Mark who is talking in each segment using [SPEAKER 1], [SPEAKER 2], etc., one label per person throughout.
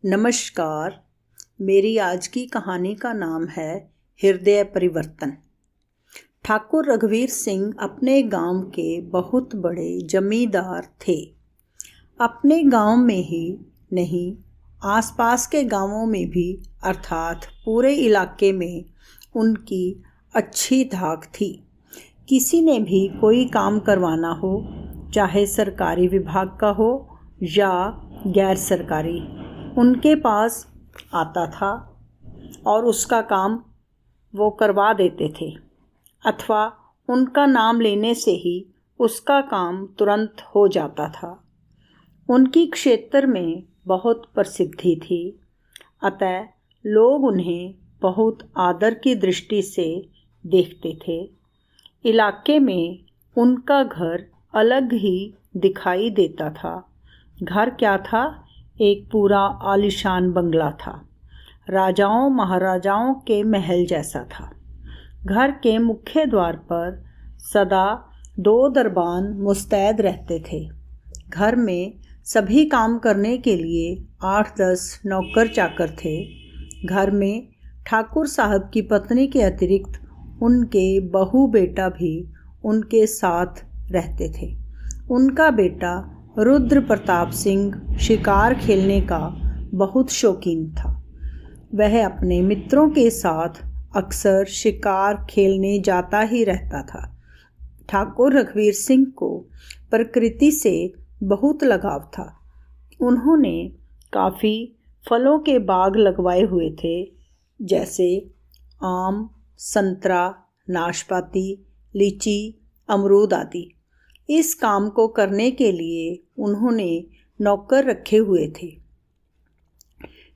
[SPEAKER 1] नमस्कार। मेरी आज की कहानी का नाम है हृदय परिवर्तन। ठाकुर रघुवीर सिंह अपने गांव के बहुत बड़े जमींदार थे। अपने गांव में ही नहीं, आसपास के गांवों में भी अर्थात पूरे इलाके में उनकी अच्छी धाक थी। किसी ने भी कोई काम करवाना हो, चाहे सरकारी विभाग का हो या गैर सरकारी, उनके पास आता था और उसका काम वो करवा देते थे, अथवा उनका नाम लेने से ही उसका काम तुरंत हो जाता था। उनकी क्षेत्र में बहुत प्रसिद्धि थी, अतः लोग उन्हें बहुत आदर की दृष्टि से देखते थे। इलाके में उनका घर अलग ही दिखाई देता था। घर क्या था? एक पूरा आलीशान बंगला था, राजाओं महाराजाओं के महल जैसा था। घर के मुख्य द्वार पर सदा 2 दरबान मुस्तैद रहते थे। घर में सभी काम करने के लिए 8-10 नौकर चाकर थे। घर में ठाकुर साहब की पत्नी के अतिरिक्त उनके बहू बेटा भी उनके साथ रहते थे। उनका बेटा रुद्र प्रताप सिंह शिकार खेलने का बहुत शौकीन था। वह अपने मित्रों के साथ अक्सर शिकार खेलने जाता ही रहता था। ठाकुर रघुवीर सिंह को प्रकृति से बहुत लगाव था। उन्होंने काफ़ी फलों के बाग लगवाए हुए थे, जैसे आम, संतरा, नाशपाती, लीची, अमरूद आदि। इस काम को करने के लिए उन्होंने नौकर रखे हुए थे।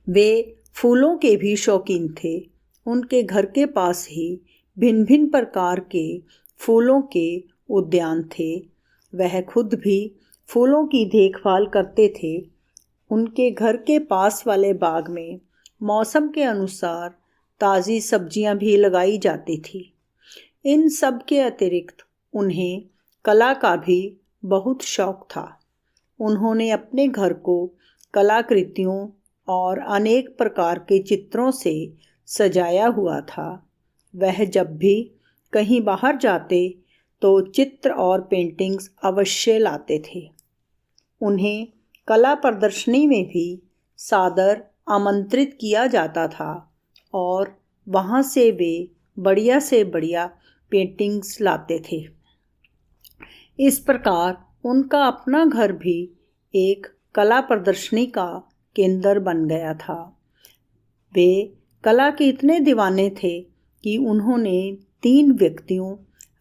[SPEAKER 1] वे फूलों के भी शौकीन थे। उनके घर के पास ही भिन्न भिन्न प्रकार के फूलों के उद्यान थे। वह खुद भी फूलों की देखभाल करते थे। उनके घर के पास वाले बाग में मौसम के अनुसार ताज़ी सब्जियां भी लगाई जाती थी। इन सब के अतिरिक्त उन्हें कला का भी बहुत शौक था। उन्होंने अपने घर को कलाकृतियों और अनेक प्रकार के चित्रों से सजाया हुआ था। वह जब भी कहीं बाहर जाते तो चित्र और पेंटिंग्स अवश्य लाते थे। उन्हें कला प्रदर्शनी में भी सादर आमंत्रित किया जाता था और वहाँ से वे बढ़िया से बढ़िया पेंटिंग्स लाते थे। इस प्रकार उनका अपना घर भी एक कला प्रदर्शनी का केंद्र बन गया था। वे कला के इतने दीवाने थे कि उन्होंने 3 व्यक्तियों,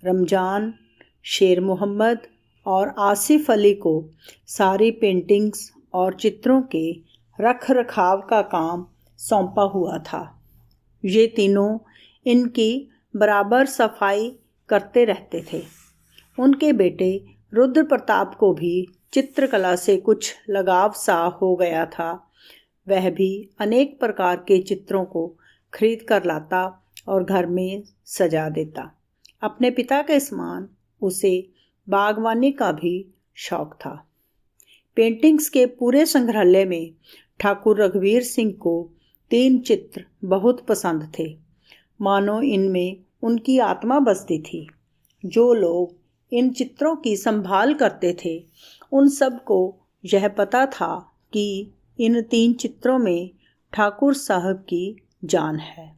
[SPEAKER 1] रमजान, शेर मोहम्मद और आसिफ अली को सारी पेंटिंग्स और चित्रों के रख रखाव का काम सौंपा हुआ था। ये तीनों इनकी बराबर सफाई करते रहते थे। उनके बेटे रुद्र प्रताप को भी चित्रकला से कुछ लगाव सा हो गया था। वह भी अनेक प्रकार के चित्रों को खरीद कर लाता और घर में सजा देता। अपने पिता के समान उसे बागवानी का भी शौक था। पेंटिंग्स के पूरे संग्रहालय में ठाकुर रघुवीर सिंह को 3 चित्र बहुत पसंद थे, मानो इनमें उनकी आत्मा बसती थी। जो लोग इन चित्रों की संभाल करते थे, उन सबको यह पता था कि इन 3 चित्रों में ठाकुर साहब की जान है,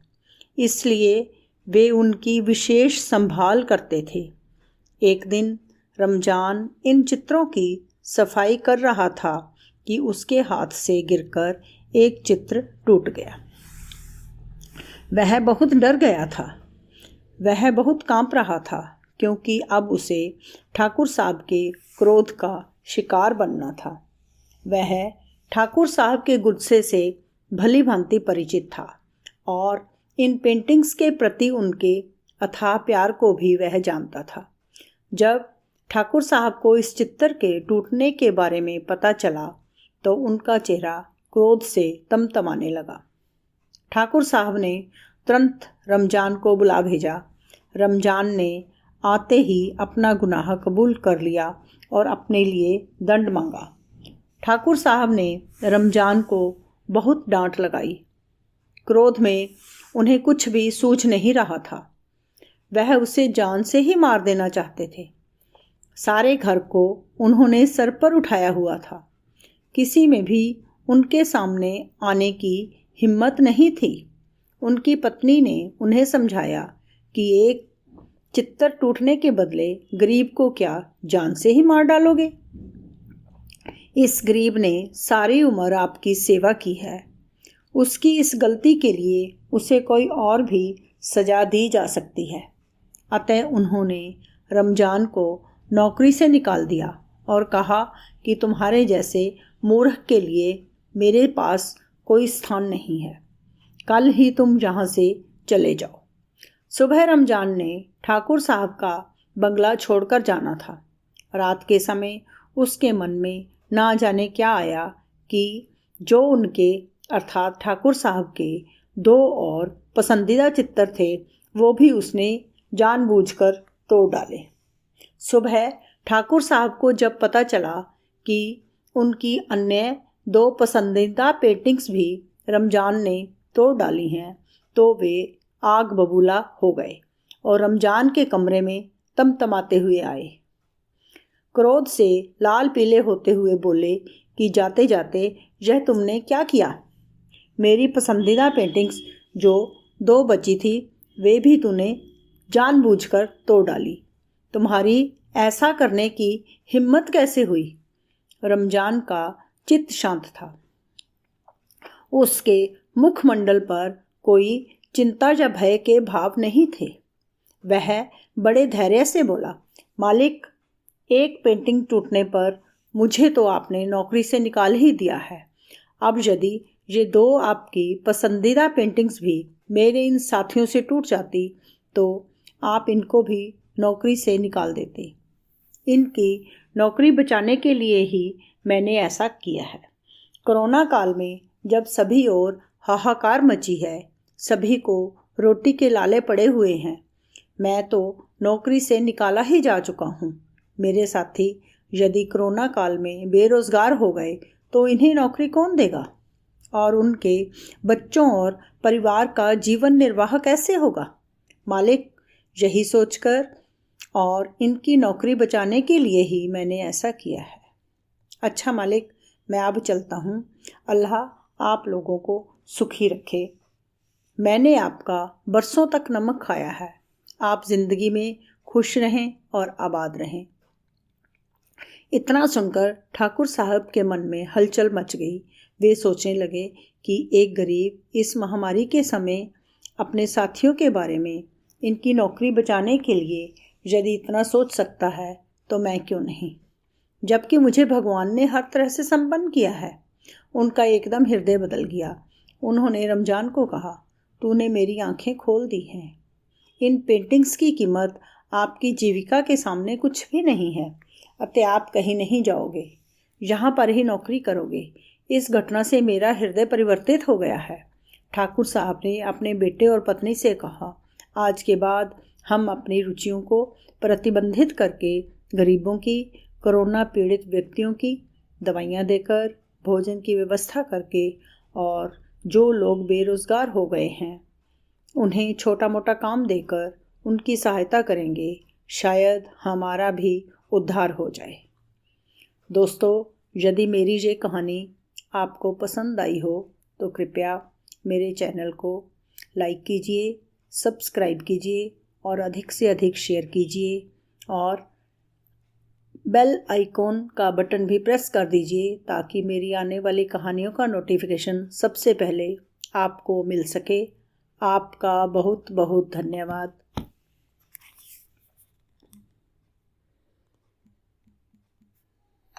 [SPEAKER 1] इसलिए वे उनकी विशेष संभाल करते थे। एक दिन रमजान इन चित्रों की सफाई कर रहा था कि उसके हाथ से गिरकर एक चित्र टूट गया। वह बहुत डर गया था। वह बहुत कांप रहा था, क्योंकि अब उसे ठाकुर साहब के क्रोध का शिकार बनना था। वह ठाकुर साहब के गुस्से से भली भांति परिचित था और इन पेंटिंग्स के प्रति उनके अथाह प्यार को भी वह जानता था। जब ठाकुर साहब को इस चित्र के टूटने के बारे में पता चला तो उनका चेहरा क्रोध से तमतमाने लगा। ठाकुर साहब ने तुरंत रमजान को बुला भेजा। रमजान ने आते ही अपना गुनाह कबूल कर लिया और अपने लिए दंड मांगा। ठाकुर साहब ने रमजान को बहुत डांट लगाई। क्रोध में उन्हें कुछ भी सूझ नहीं रहा था। वह उसे जान से ही मार देना चाहते थे। सारे घर को उन्होंने सर पर उठाया हुआ था। किसी में भी उनके सामने आने की हिम्मत नहीं थी। उनकी पत्नी ने उन्हें समझाया कि एक चित्तर टूटने के बदले गरीब को क्या जान से ही मार डालोगे? इस गरीब ने सारी उम्र आपकी सेवा की है। उसकी इस गलती के लिए उसे कोई और भी सजा दी जा सकती है। अतः उन्होंने रमजान को नौकरी से निकाल दिया और कहा कि तुम्हारे जैसे मूर्ख के लिए मेरे पास कोई स्थान नहीं है। कल ही तुम यहाँ से चले जाओ। सुबह रमजान ने ठाकुर साहब का बंगला छोड़कर जाना था। रात के समय उसके मन में ना जाने क्या आया कि जो उनके अर्थात ठाकुर साहब के 2 और पसंदीदा चित्तर थे वो भी उसने जानबूझकर तोड़ डाले। सुबह ठाकुर साहब को जब पता चला कि उनकी अन्य 2 पसंदीदा पेंटिंग्स भी रमजान ने तोड़ डाली हैं तो वे आग बबूला हो गए और रमजान के कमरे में तमतमाते हुए आए। क्रोध से लाल पीले होते हुए बोले कि जाते जाते यह तुमने क्या किया? मेरी पसंदीदा पेंटिंग्स जो 2 बची थी वे भी तूने जानबूझकर तोड़ डाली। तुम्हारी ऐसा करने की हिम्मत कैसे हुई? रमजान का चित्त शांत था। उसके मुखमंडल पर कोई चिंता या भय के भाव नहीं थे। वह बड़े धैर्य से बोला, मालिक, एक पेंटिंग टूटने पर मुझे तो आपने नौकरी से निकाल ही दिया है। अब यदि ये 2 आपकी पसंदीदा पेंटिंग्स भी मेरे इन साथियों से टूट जाती तो आप इनको भी नौकरी से निकाल देते। इनकी नौकरी बचाने के लिए ही मैंने ऐसा किया है। कोरोना काल में जब सभी ओर हाहाकार मची है, सभी को रोटी के लाले पड़े हुए हैं, मैं तो नौकरी से निकाला ही जा चुका हूँ। मेरे साथी यदि कोरोना काल में बेरोजगार हो गए तो इन्हें नौकरी कौन देगा और उनके बच्चों और परिवार का जीवन निर्वाह कैसे होगा? मालिक, यही सोचकर और इनकी नौकरी बचाने के लिए ही मैंने ऐसा किया है। अच्छा मालिक, मैं अब चलता हूँ। अल्लाह आप लोगों को सुखी रखे। मैंने आपका बरसों तक नमक खाया है। आप जिंदगी में खुश रहें और आबाद रहें। इतना सुनकर ठाकुर साहब के मन में हलचल मच गई। वे सोचने लगे कि एक गरीब इस महामारी के समय अपने साथियों के बारे में, इनकी नौकरी बचाने के लिए यदि इतना सोच सकता है तो मैं क्यों नहीं, जबकि मुझे भगवान ने हर तरह से संपन्न किया है। उनका एकदम हृदय बदल गया। उन्होंने रमजान को कहा, तूने मेरी आंखें खोल दी हैं। इन पेंटिंग्स की कीमत आपकी जीविका के सामने कुछ भी नहीं है। अतः आप कहीं नहीं जाओगे, यहाँ पर ही नौकरी करोगे। इस घटना से मेरा हृदय परिवर्तित हो गया है। ठाकुर साहब ने अपने बेटे और पत्नी से कहा, आज के बाद हम अपनी रुचियों को प्रतिबंधित करके गरीबों की, कोरोना पीड़ित व्यक्तियों की दवाइयाँ देकर, भोजन की व्यवस्था करके और जो लोग बेरोजगार हो गए हैं उन्हें छोटा मोटा काम देकर उनकी सहायता करेंगे। शायद हमारा भी उद्धार हो जाए। दोस्तों, यदि मेरी ये कहानी आपको पसंद आई हो तो कृपया मेरे चैनल को लाइक कीजिए, सब्सक्राइब कीजिए और अधिक से अधिक शेयर कीजिए और बेल आइकॉन का बटन भी प्रेस कर दीजिए ताकि मेरी आने वाली कहानियों का नोटिफिकेशन सबसे पहले आपको मिल सके। आपका बहुत बहुत धन्यवाद।